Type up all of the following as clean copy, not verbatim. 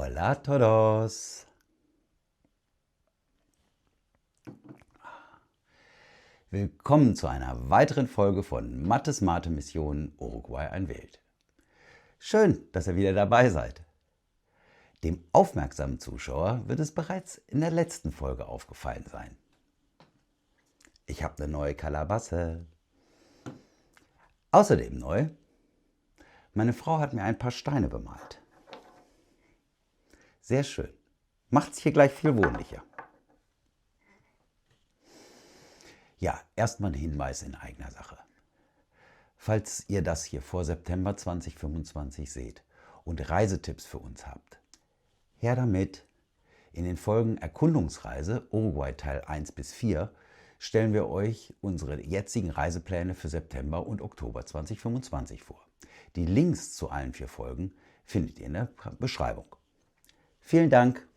Hola todos! Willkommen zu einer weiteren Folge von Mattes Mate Mission Uruguay ein Wild. Schön, dass ihr wieder dabei seid. Dem aufmerksamen Zuschauer wird es bereits in der letzten Folge aufgefallen sein. Ich habe eine neue Kalabasse. Außerdem neu, meine Frau hat mir ein paar Steine bemalt. Sehr schön. Macht's hier gleich viel wohnlicher. Ja, erstmal ein Hinweis in eigener Sache. Falls ihr das hier vor September 2025 seht und Reisetipps für uns habt, her damit! In den Folgen Erkundungsreise Uruguay Teil 1 bis 4 stellen wir euch unsere jetzigen Reisepläne für September und Oktober 2025 vor. Die Links zu allen 4 Folgen findet ihr in der Beschreibung. Vielen Dank!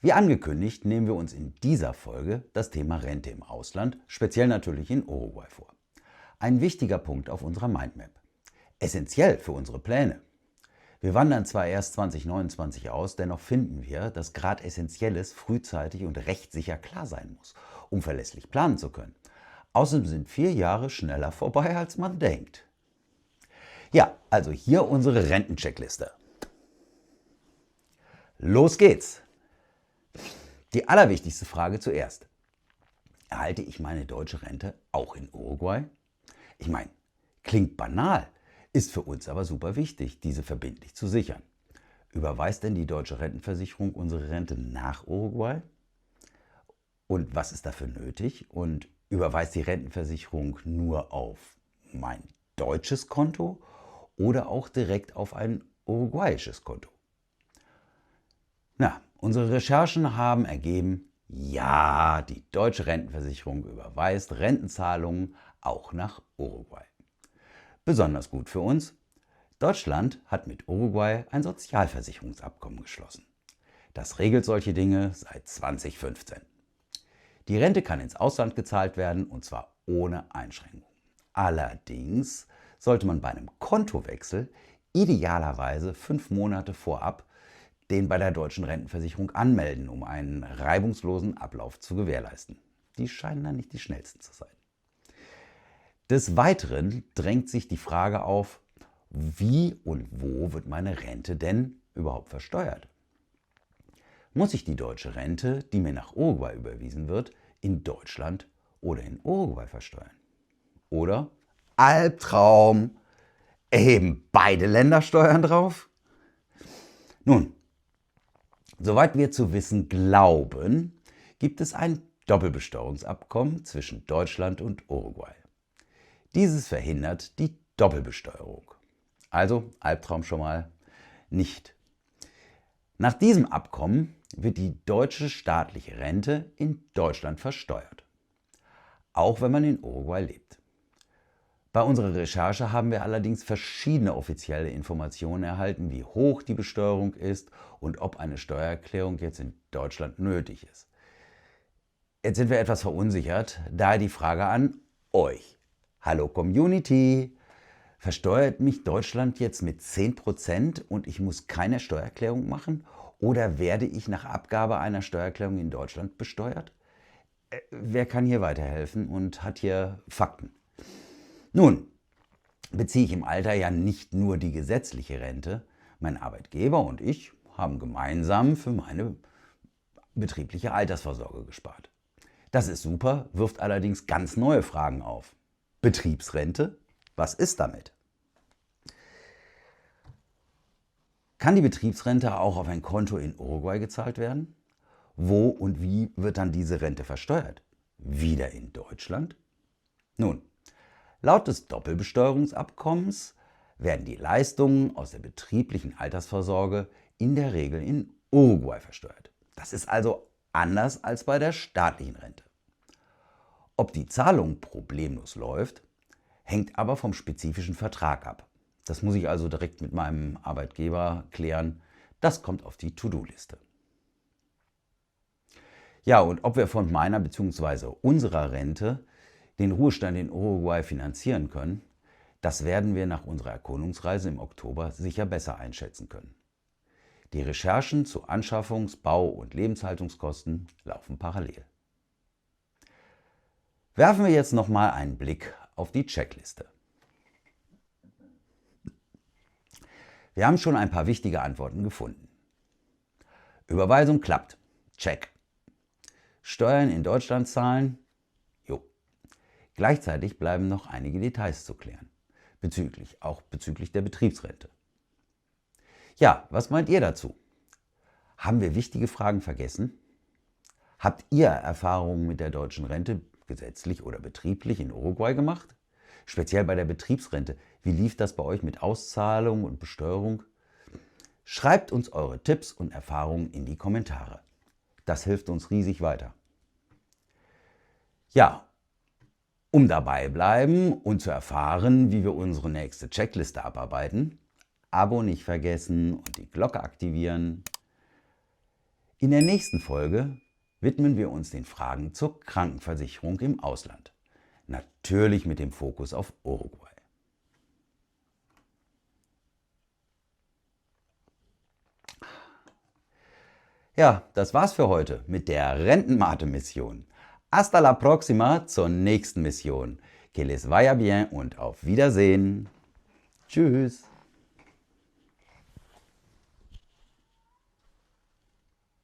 Wie angekündigt nehmen wir uns in dieser Folge das Thema Rente im Ausland, speziell natürlich in Uruguay vor. Ein wichtiger Punkt auf unserer Mindmap. Essentiell für unsere Pläne. Wir wandern zwar erst 2029 aus, dennoch finden wir, dass gerade Essentielles frühzeitig und rechtssicher klar sein muss, um verlässlich planen zu können. Außerdem sind 4 Jahre schneller vorbei, als man denkt. Ja, also hier unsere Rentencheckliste. Los geht's! Die allerwichtigste Frage zuerst. Erhalte ich meine deutsche Rente auch in Uruguay? Ich meine, klingt banal, ist für uns aber super wichtig, diese verbindlich zu sichern. Überweist denn die deutsche Rentenversicherung unsere Rente nach Uruguay? Und was ist dafür nötig? Und überweist die Rentenversicherung nur auf mein deutsches Konto oder auch direkt auf ein uruguayisches Konto? Na, unsere Recherchen haben ergeben, ja, die deutsche Rentenversicherung überweist Rentenzahlungen auch nach Uruguay. Besonders gut für uns, Deutschland hat mit Uruguay ein Sozialversicherungsabkommen geschlossen. Das regelt solche Dinge seit 2015. Die Rente kann ins Ausland gezahlt werden und zwar ohne Einschränkung. Allerdings sollte man bei einem Kontowechsel idealerweise 5 Monate vorab den bei der deutschen Rentenversicherung anmelden, um einen reibungslosen Ablauf zu gewährleisten. Die scheinen dann nicht die schnellsten zu sein. Des Weiteren drängt sich die Frage auf, wie und wo wird meine Rente denn überhaupt versteuert? Muss ich die deutsche Rente, die mir nach Uruguay überwiesen wird, in Deutschland oder in Uruguay versteuern? Oder, Albtraum, erheben beide Länder Steuern drauf? Nun, soweit wir zu wissen glauben, gibt es ein Doppelbesteuerungsabkommen zwischen Deutschland und Uruguay. Dieses verhindert die Doppelbesteuerung. Also, Albtraum schon mal nicht. Nach diesem Abkommen wird die deutsche staatliche Rente in Deutschland versteuert, auch wenn man in Uruguay lebt. Bei unserer Recherche haben wir allerdings verschiedene offizielle Informationen erhalten, wie hoch die Besteuerung ist und ob eine Steuererklärung jetzt in Deutschland nötig ist. Jetzt sind wir etwas verunsichert, daher die Frage an euch. Hallo Community! Versteuert mich Deutschland jetzt mit 10% und ich muss keine Steuererklärung machen? Oder werde ich nach Abgabe einer Steuererklärung in Deutschland besteuert? Wer kann hier weiterhelfen und hat hier Fakten? Nun, beziehe ich im Alter ja nicht nur die gesetzliche Rente. Mein Arbeitgeber und ich haben gemeinsam für meine betriebliche Altersvorsorge gespart. Das ist super, wirft allerdings ganz neue Fragen auf. Betriebsrente? Was ist damit? Kann die Betriebsrente auch auf ein Konto in Uruguay gezahlt werden? Wo und wie wird dann diese Rente versteuert? Wieder in Deutschland? Nun, laut des Doppelbesteuerungsabkommens werden die Leistungen aus der betrieblichen Altersvorsorge in der Regel in Uruguay versteuert. Das ist also anders als bei der staatlichen Rente. Ob die Zahlung problemlos läuft, hängt aber vom spezifischen Vertrag ab. Das muss ich also direkt mit meinem Arbeitgeber klären. Das kommt auf die To-Do-Liste. Ja, und ob wir von meiner bzw. unserer Rente den Ruhestand in Uruguay finanzieren können, das werden wir nach unserer Erkundungsreise im Oktober sicher besser einschätzen können. Die Recherchen zu Anschaffungs-, Bau- und Lebenshaltungskosten laufen parallel. Werfen wir jetzt nochmal einen Blick auf die Checkliste. Wir haben schon ein paar wichtige Antworten gefunden. Überweisung klappt. Check. Steuern in Deutschland zahlen? Jo. Gleichzeitig bleiben noch einige Details zu klären. Auch bezüglich der Betriebsrente. Ja, was meint ihr dazu? Haben wir wichtige Fragen vergessen? Habt ihr Erfahrungen mit der deutschen Rente, gesetzlich oder betrieblich, in Uruguay gemacht? Speziell bei der Betriebsrente. Wie lief das bei euch mit Auszahlung und Besteuerung? Schreibt uns eure Tipps und Erfahrungen in die Kommentare. Das hilft uns riesig weiter. Ja, um dabei bleiben und zu erfahren, wie wir unsere nächste Checkliste abarbeiten, Abo nicht vergessen und die Glocke aktivieren. In der nächsten Folge widmen wir uns den Fragen zur Krankenversicherung im Ausland. Natürlich mit dem Fokus auf Uruguay. Ja, das war's für heute mit der Rentenmate-Mission. Hasta la próxima zur nächsten Mission. Que les vaya bien und auf Wiedersehen. Tschüss.